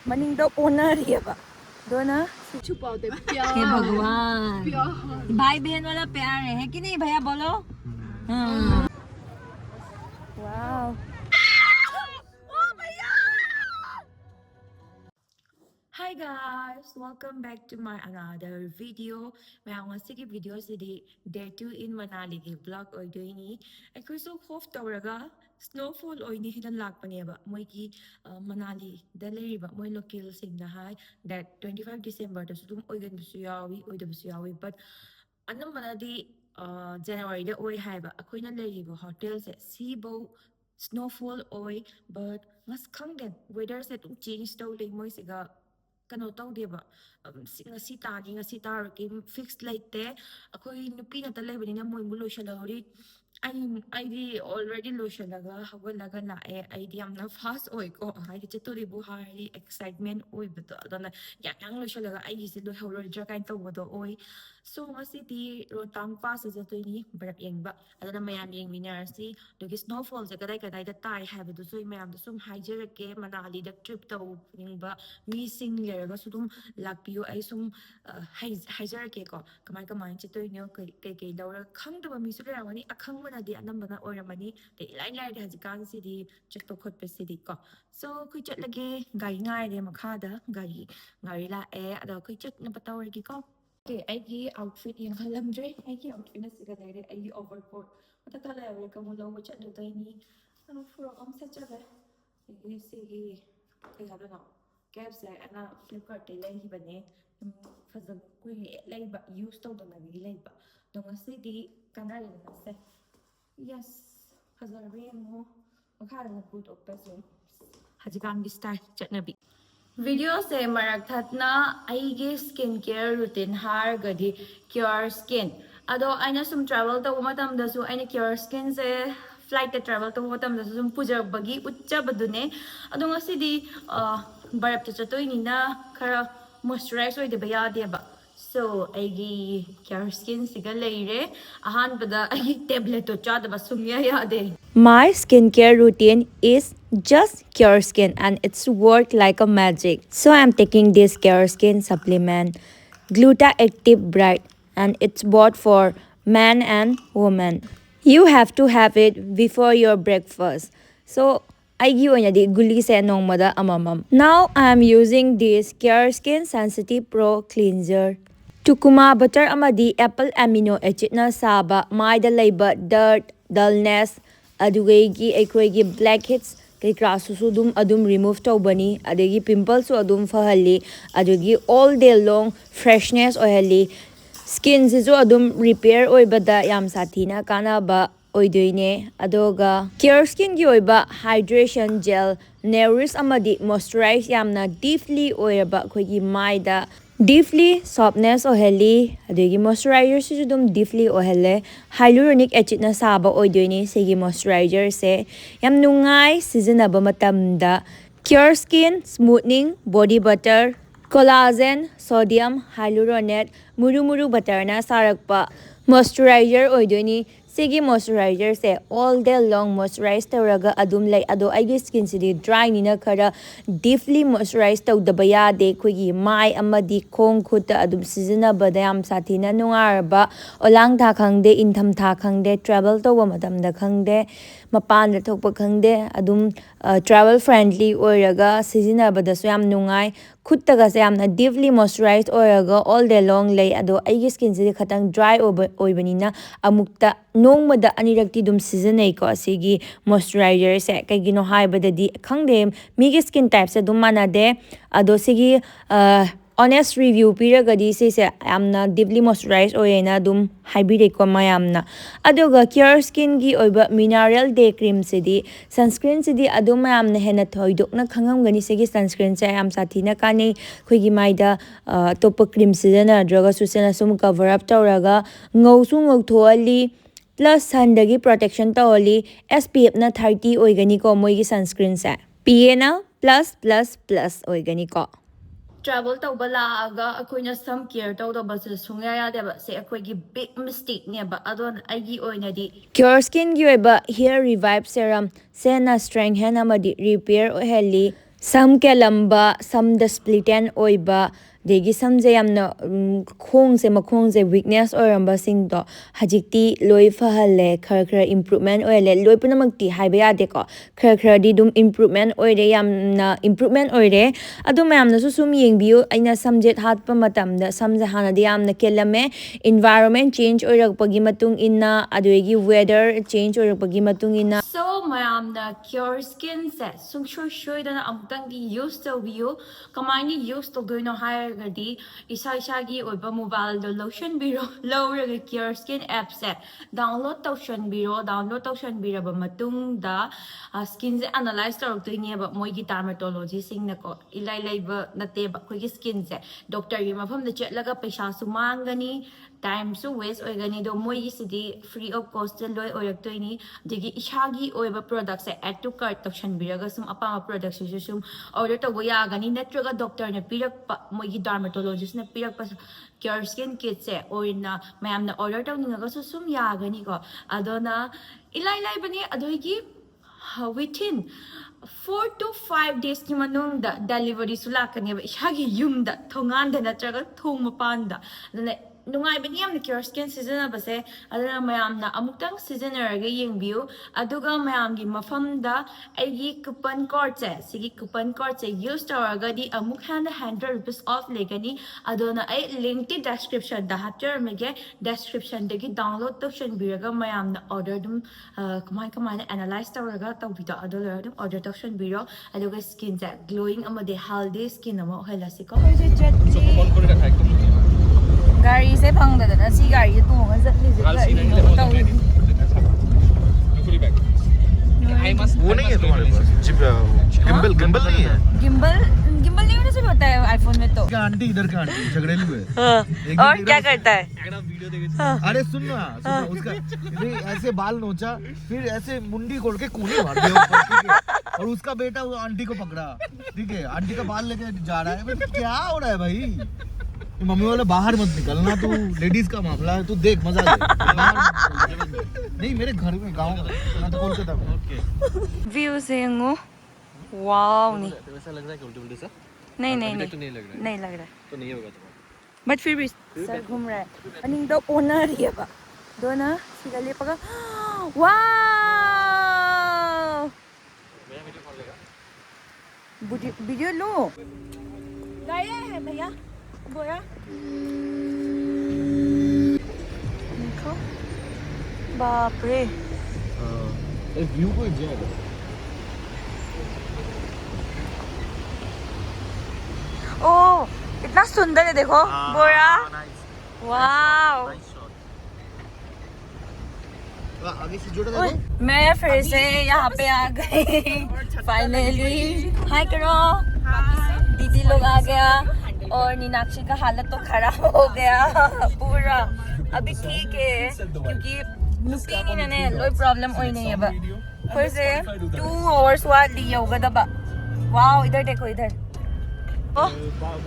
मनिंगदो ओनरियबा दोना छुपाओ दे हे भगवान भाई बहन वाला प्यार है कि नहीं भैया बोलो हाँ wow Hi guys, welcome back to my another video. मैं आज की वीडियो से day 2 in Manali की vlog ओइदोइनी अखोई सो होफ तौरगा snowfall ओइनी हिदन लाकपनेबा मोइकी मनाली दा लेरिबा मोइ लोकल सिंगना हाई that 25 December दा सुदुम ओइगन बसु यावी ओइदबसु यावी but अनम्बनादी January दा ओइ हाइबा अखोइना लेरिबा होटल से सीबो snowfall ओइ but ngas khangden weather se tum change tau le moi siga kano tawdeba ngasi tani ngasi taraki fixed laite akhoi nupi na ta lebanina moi mu loishalahori I already loishalaga hawalaga lae aidi amna fast oi ko haidi chetori bu hari excitement oi beto adana yang loishalaga ai se lo hawrodra kain tawdo oi so ngasi di rotang pass jatoini barak yengba adana mayam yengminarsi dogi snowfall se kadai da tai habadu so mayam da sum haijerake manali da trip taw ningba mi sing lerga sudum lakpiyo ai sum haijerake ko kamai chetoino kai daura khangdaba mi su lerani akhangba di anambana oramani te lai de hajikan si di check to khot pe si di ko so kui chat lage gari ngai de makha da gari la ada kui chat na patawar gi ko okay aigi outfit yang halamdre aigi outfit na siga dai aigi overcoat mata la ya ka mo lo chat do dai ni ano furo am sa chabe aigi sigi kai hado na cab se ana flipkart te lai hi bane fazab kui lai ba use to da na gi lai ba dong asi di kanal na se yes fazab mo makha na put up pe hajikan gi style chatnabi video से मरक थतना आईगे skin care routine हारगदी क्योर skin अदो आइना सुम travel तब मतमदसु आइना क्योर स्किन से फ्लाइट ट्रैवल तब मतमदसु सुम पुजबगी उच्चबदुने अदो ngasidi बरफ चतोइनिना खरा मॉइस्चराइज ओइदबा यादेबा so aigi क्योर स्किन सिगा लेरे अहानबदा आigi टेबलेट तो चादबा सुमया यादे My skincare routine is just Cure Skin and it's work like a magic. So I'm taking this Cure Skin supplement, Gluta Active Bright, and it's bought for man and woman. You have to have it before your breakfast. So I give the guli se nongmada amamam. Now I'm using this Cure Skin Sensitive Pro Cleanser. Tukuma butter amadi apple amino acid na saba maida laiba dirt, dullness, adugi aikoigi blackheads kaikrasu dum adum remove tawbani adegi pimples adum fahali adugi all day long freshness oili skin sisu adum repair oibada yam sathina kanaba oidoine adoga care skin gi oiba hydration gel nourish amadi moisturize yamna deeply oiraba khoigi maida deeply softness oheli adegi moisturizer si dum deeply ohele hyaluronic acid na saba oidoini segi moisturizer se yam nungai seasonable matamda cure skin smoothing body butter collagen sodium hyaluronate muru butter na sarakpa moisturizer oidoini segi moisturizer se all day long moisturize tawraga adum lai ado aigi skin sidi dry ni na khara deeply moisturize tawdaba yade khoigi mai amadi khong khuta adum sizina badayam sathina nungarba olang tha khangde intham tha khangde travel tawba matam da khangde mapan da thokpa khangde adum travel friendly oiraga sizina badasu yam nungai khutta se yamna deeply moisturized oiraga all day long lay ado aigi skin sidi khatang dry oibanina amukta nongmada anirakti dum seasonai ko asigi moisturizer se kaigino haibadadi khangde migi skin type se dum manade ado sigi honest review piragadi se amna deeply moisturized oyena dum haibire ko mayamna adoga cure skin gi oiba mineral day cream sidi sunscreen sidi ado mayamna hena thoidokna khangamgani segi sunscreen se am sathina kani khoigi maida top cream sidana droga susena sum cover up tawraga ngau thoali plus sun protection tawali SPF na 30 oigani ko moigi sunscreen se PA na plus oigani ko travel tawba laaga akoina some care tawdaba se sungya yadeba se akoigi big mistake ne ba adon aigi oinadi cure skin gi oiba hair revive serum sena strengthen amadi repair oheli Sam kelamba samda splitten oiba degi samje yamna khongse makhongse weakness oiramba singdo hajikti loi fahalle khar khar improvement oile loi punamakti haiba yade ko khar khar di dum improvement oire yamna improvement oire adu mayamna su sum yengbiu aina subject hatpa matamda samje hana di yamna kelame environment change oirakpagi matung inna aduegi weather change oirakpagi matung inna so mayamna cure skin set sung shoy dana amtang di use to view kamaini use to go no higher gadi isa gi oiba mobile do lotion biro lower the cure skin app set download tawshan biro ba matung da skin se analyze tor to ni ba moi gi dermatology sing na ko ilai lai ba nate ba ko gi skin se doctor yi mafam da chetlaga paisa su mangani time su waste oigani do moi gi sidi free of cost loi oyak to ni digi ishagi oiba product se add to cart tawshan biraga sum apa product su sum order to ya gani netraga doctor na pirak pa moi gi dermatologist na pirak pa cure skin kit se oina mayam na order to ninga su sum ya gani ko adona ilai lai bani adoigi within 4 to 5 days ki manung da delivery su lakani ba ishagi yum da thongan da natraga thong mapanda adona nungai bani yam cure skin season base adana mayam na amuktang season raga yengbiu aduga mayam gi mafam da aigi coupon code se sigi coupon code se use tawraga di amuk handa 100 rupees off legani adona ai link ti description da hapcher mege description degi download tawshan biraga mayam na order dum kamai na analyze tawraga tawbida adolor dum order tawshan biro aduga skin se glowing amade healthy skin amo helasiko गाड़ी से फंगदना सी गाड़ी तोंगा चटलीसे वो नहीं है तुम्हारे पास gimbal gimbal नहीं है gimbal gimbal नहीं होने से होता है आईफोन में तो आंटी इधर का आंटी झगड़ेलू है और क्या करता है अरे सुन ना उसका ऐसे बाल नोचा फिर ऐसे मुंडी खोल के कूने मार दिया और उसका बेटा वो आंटी को पकड़ा ठीक है आंटी का बाल लेके जा रहा है क्या हो रहा है भाई मम्मी वाला बाहर मत निकलना तू लेडीज का मामला है तू देख मजा ले नहीं मेरे घर में गाँव में तो कोलकाता में ओके व्यू से यंगो वाव नहीं वैसा लग रहा है कि उल्टे उल्टे सा नहीं नहीं लग रहा तो नहीं होगा तुम्हारा बट फिर भी सर घूम रहा है अनिंग दो ओनर ही है बा दो ना सीधा ले पका वाव वीडियो लो गाया है भैया बोया देखो बाप रे व्यू को एंजॉय करो ओ इतना सुंदर है देखो बोया वाव आगे से जोड़ा देखो मैं फिर से यहाँ पे आ गई फाइनली हाय करो दीदी लोग आ गया और नीनाक्षी का हालत तो खराब हो गया पूरा अभी ठीक है क्योंकि नुकी नहीं ने लोई प्रॉब्लम होई नहीं है बा फिर से 2 आवर्स हुआ लिया होगा दबा वाओ इधर देखो इधर ओह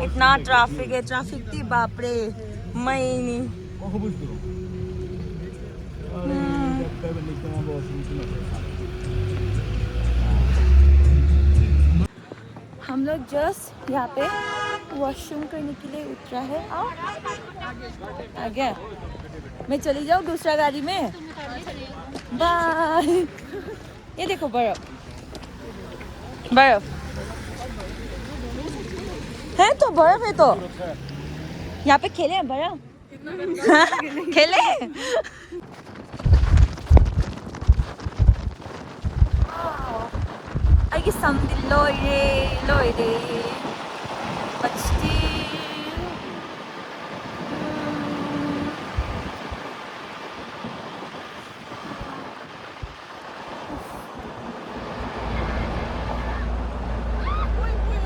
इतना ट्रैफिक है ट्रैफिक थी बाप रे मैं नहीं हम लोग जस्ट यहाँ पे वॉशरूम करने के लिए उतरा है आओ आ गया मैं चली जाऊँ दूसरा गाड़ी में बाय ये देखो बर्फ है तो बर्फ है तो यहाँ पे खेले हैं बर्फ खेले I guess something loire but still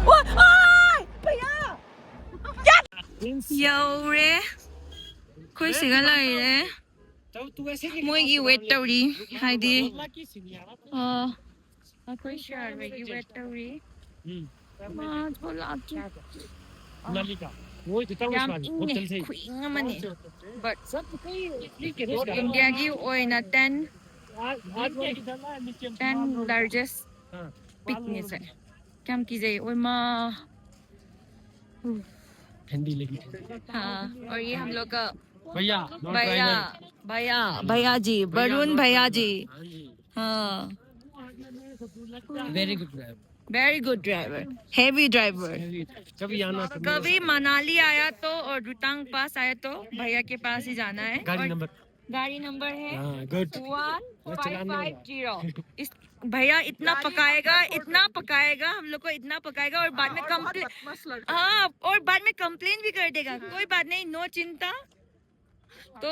what भैया यौरे कोई सिगा लाइरे मोइगी वेट तौरी हाइदी कोई शहर में की वेट तौरी मां थोड़ा Nalika. वो इतना yam उस होटल से inge mani but सब कहीं ठीक है India की ओइना 10 आज क्या कितना है नीचे 10 largest हाँ picnic है क्या कीजिए ओए माँ ठंडी लगी हाँ और ये हम लोग का भैया भैया भैया भैया जी वरुण भैया जी हाँ very good very good driver heavy driver कभी आना तो कभी मनाली आया तो और रोहतांग पास आया तो भैया के पास ही जाना है और गाड़ी नंबर है गुड 1550 इस भैया इतना पकाएगा हम लोग को इतना पकाएगा और बाद में कंप्लेन हाँ और बाद में कंप्लेन भी कर देगा कोई बात नहीं नो चिंता तो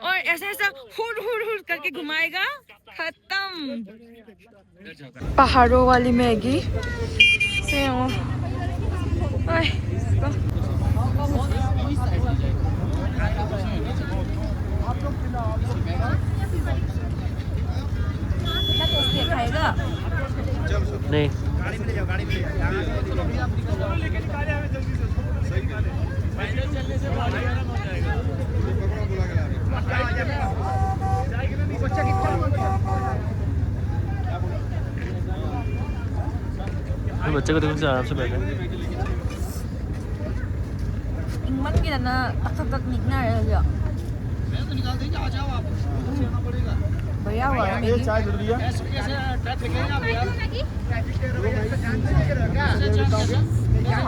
और ऐसा ऐसा हुर हुर हुर करके घुमाएगा खत्म पहाड़ों वाली मैगी से खाएगा नहीं बच्चे को देखो आराम से बैठे इंगमन की ना तक तक निकना है बढ़िया हुआ है मैगी चाय जुड़ दिया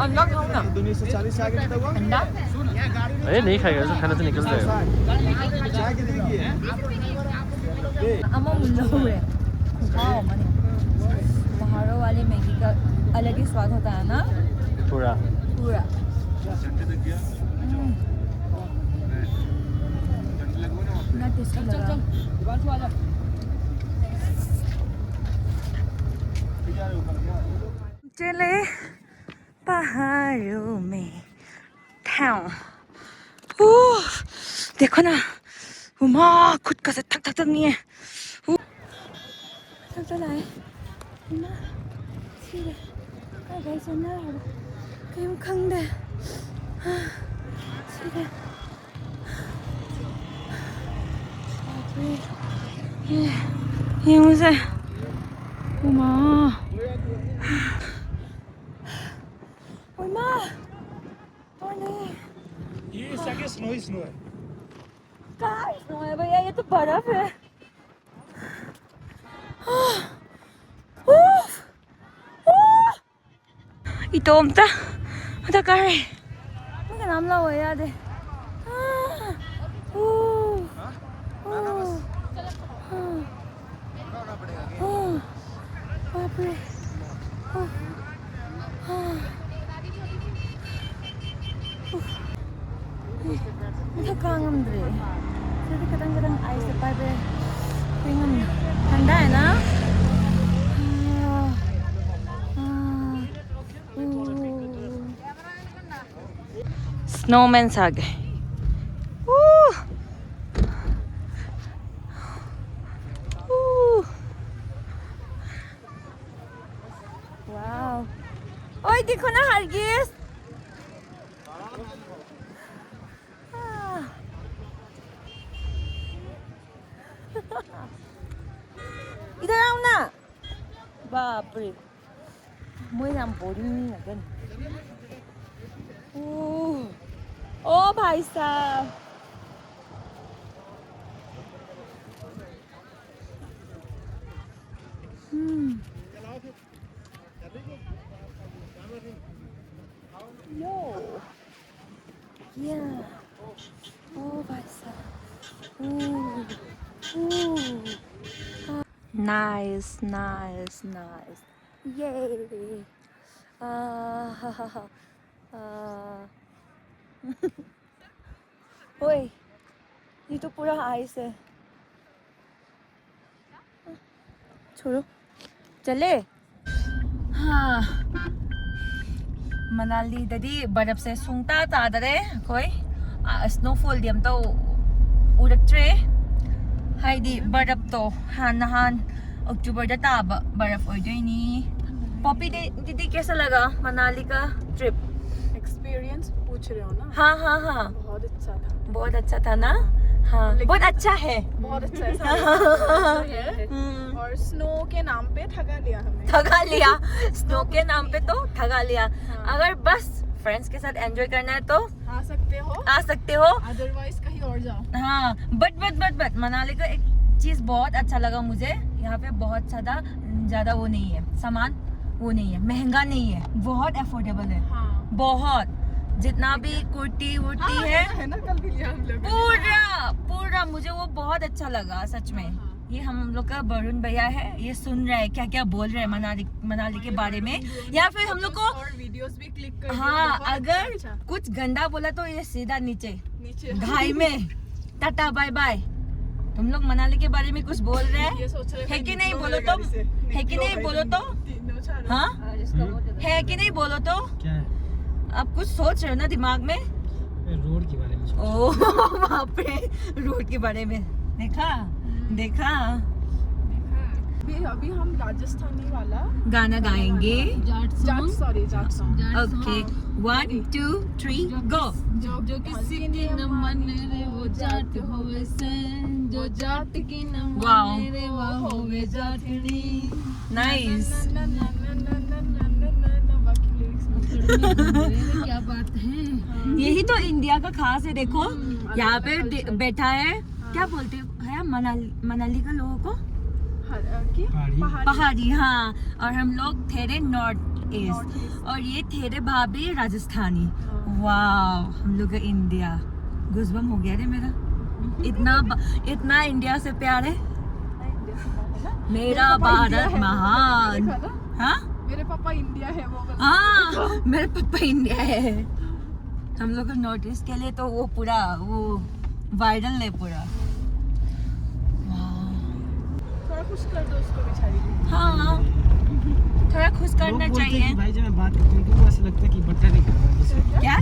अनलॉक खाऊं ना 1940 आगे कितना हुआ ठंडा अरे नहीं खाएगा ऐसा खाना तो निकल जाएगा चाय कितने की है अम्मा मुल्ला हुए खाओ मने पहाड़ों वाली मैगी का अलग ही स्वाद होता है ना पूरा पूरा ना टेस्टी लगा चले पहाड़ों में ठाव देखो ना उमा खुद का से थक थक थक नहीं है थक चला है उमा सीधे आई गई सुनना है कहीं खंडे सीधे ये मुझे उमा उमा और नहीं ये साके स्नो ही स्नो है कहाँ स्नो है भैया ये तो बर्फ है itu om ta ada kare mungkin naam lah ya deh बापरे थकांगमद्रे jadi kadang-kadang air sepabe pengen ठंडा है ना स्नोमैन आ गए वाओ ओए देखो ना हरगिज इधर आओ ना बाप रे मैं नाम बोरिंग नहीं लगन ओ भाई साहब No. Yeah. Oh, भाई साहब. Nice, nice, nice. Yay. ओए, ये तो पूरा आइस है. छोड़ो. चले. हाँ. मनाली ददी बर्फ से सुंगता तादरे कोई स्नोफॉल दी तो उड़क्ट्रे हाइदी बर्फ तो हान अक्टूबर दा ताब बर्फ ओइदोइनी पॉपी दीदी कैसा लगा मनाली का ट्रिप एक्सपीरियंस पूछ रहे हो ना हाँ बहुत अच्छा था बहुत अच्छा था ना हाँ बहुत अच्छा है। बहुत अच्छा है, सारे है। और स्नो के नाम पे ठगा लिया हमें। ठगा लिया, स्नो के नाम पे तो ठगा लिया। अगर बस फ्रेंड्स के साथ एंजॉय करना है तो आ सकते हो, अदरवाइज कहीं और जाओ। हाँ बट मनाली का एक चीज बहुत अच्छा लगा मुझे, यहाँ पे बहुत ज्यादा वो नहीं है, सामान वो नहीं है, महंगा नहीं है, बहुत अफोर्डेबल है। हाँ। बहुत, जितना भी कुर्ती वुर्ती है ना, कल भी लिया हम लोग। पूरा मुझे वो बहुत अच्छा लगा सच में। ये हम लोग का वरुण भैया है, ये सुन रहे हैं क्या क्या बोल रहे हैं मनाली के बारे में, या फिर हम लोग को और वीडियोस भी क्लिक कर हाँ अगर कुछ गंदा बोला तो ये सीधा नीचे घाई में टाटा बाय बाय। तुम लोग मनाली के बारे में कुछ बोल रहे हैं, है कि नहीं बोलो तो, है कि नहीं बोलो तो, हाँ है कि नहीं बोलो तो। क्या है? आप कुछ सोच रहे हो ना दिमाग में? रोड के बारे में ओ बाप रे, रोड के बारे में देखा। अभी हम राजस्थानी वाला गाना गाएंगे। जाट सॉन्ग। ओके 1 2 3 गो। जो किसी के न मन रे वो जाट होवे से, जो जाट की न मन रे वो होवे जाटनी। नाइस। क्या बात है। यही तो इंडिया का खास है। देखो यहाँ पे बैठा है, क्या बोलते हैं मनाली का लोगों को पहाड़ी। हाँ, और हम लोग थेरे नॉर्थ ईस्ट, और ये थेरे भाभी राजस्थानी। वाह, हम लोग का इंडिया गुज़बम हो गया रे मेरा। इतना इंडिया से प्यार है मेरा भारत महान। हाँ मेरे पापा इंडिया है वो। हाँ मेरे पापा इंडिया है। हम लोग का नॉर्थ ईस्ट के लिए तो वो पूरा वो वायरल है पूरा। थोड़ा खुश कर दो उसको बेचारी। हाँ थोड़ा खुश करना चाहिए। भाई जब मैं बात करती हूँ तो ऐसा लगता है कि बटरिंग कर रहा है जैसे।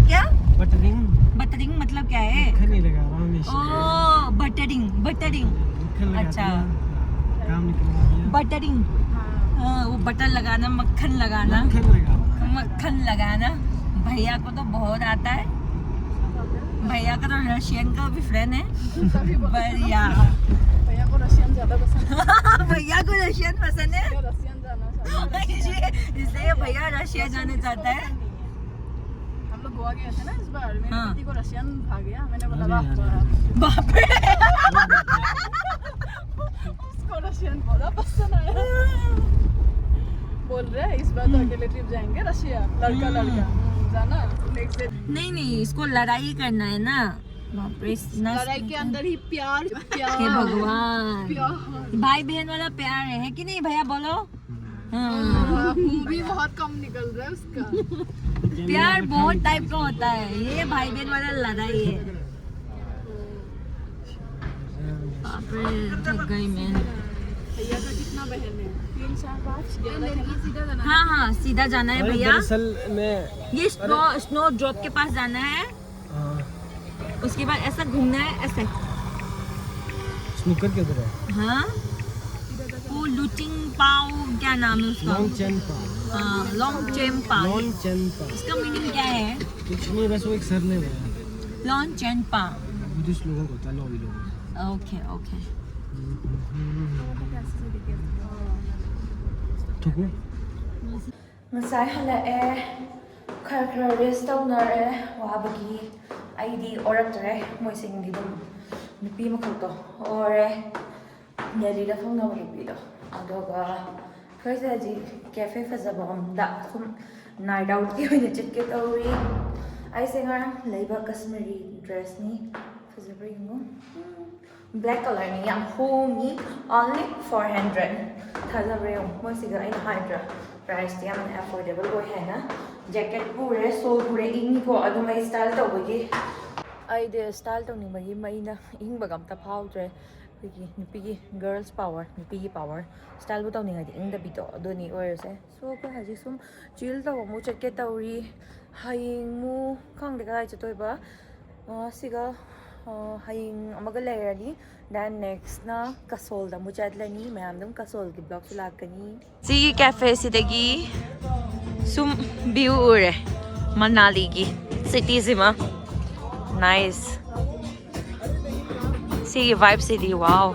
क्या बटरिंग मतलब क्या है? मक्खन नहीं लगा रहा हूँ हमेशा। ओ बटरिंग मक्खन लगा अच्छा। दिया, काम निकलवा दिया। बटरिंग, हाँ वो बटर लगाना, मक्खन लगाना। मक्खन लगाना भैया को तो बहुत आता है। भैया का तो रशियन का भी फ्रेंड है। बढ़िया। भैया को रशियन ज्यादा पसंद है। भैया को रशियन पसंद है, रशियन जाना चाहता है। इसलिए भैया रशिया जाने चाहता है। हम लोग गोवा गए थे ना इस बार, मेरी हाँ। दीदी को रशियन भा गया। मैंने बोला बाप रे उसको रशियन बहुत पसंद आया। बोल रहे हैं इस बार तो अकेले ट्रिप जाएंगे रशिया, लड़का जाना नेक्स्ट डे। नहीं इसको लड़ाई करना है ना। बाप रे, लड़ाई के अंदर ही प्यार हे भगवान, भाई बहन वाला प्यार है कि नहीं भैया बोलो? हाँ। मुंह भी बहुत कम निकल रहा है उसका। प्यार बहुत टाइप का होता है, ये भाई बहन वाला लड़ाई है। बाप रे थक गई मैं। भैया का कितना बहन है? 3 4 5 सीधा जाना। हाँ सीधा जाना है भैया। दरअसल मैं ये स्नो ड्रॉप के पास जाना है, उसके बाद ऐसा घूमना है ऐसे। स्नूकर के उधर है। हाँ वो लुटिंग पाओ, क्या नाम है उसका? लॉन्ग चेन पा। हाँ लॉन्ग चेन पा। लॉन्ग चेन पा। इसका मीनिंग क्या है? कुछ नहीं, बस वो एक सर ने बोला। लॉन्ग चेन पा बुद्धिस्ट लोगों को होता है, लॉन्ग लोगों। ओके ठुकू Masai halae khara rest taunare wabagi aidi oraktare moisingdi dum nupi makhalto ore yari da phongna nupi do adoga khoisa ji cafe fazaba amda sum night out ki hoine chitke tauri ai singar leiba kashmiri dress ni fazabri ngo black color ni yam hongi only 400 thazabre moisiga ai hydra price याम affordable हो है ना। Jacket पूरे soul पूरे इंग को अदुम आई style तौबगी आइदे style तौनिबगी मैना इंग बगम ता फाउद्रे बिगी नुपीगी गर्ल्स पावर नुपीगी पावर स्टाइल बु तौनिंगादि इंग द बितो अदुनी ओरसे सो को हाजि सुम चिल तौ मु चके तौरी हाइंग मु खंग दे गाइ चतोइबा सिगा हाइंग अमगा लेरनी देन नेक्स्ट ना कसोल दा मुचादलनी मैम दम कसोल की ब्लॉग लाकनी सी कैफे सिदगी सुम व्यू उरे मनाली की सिटी सिमा नाइस ऐसी वाइब सी थी, वाओ।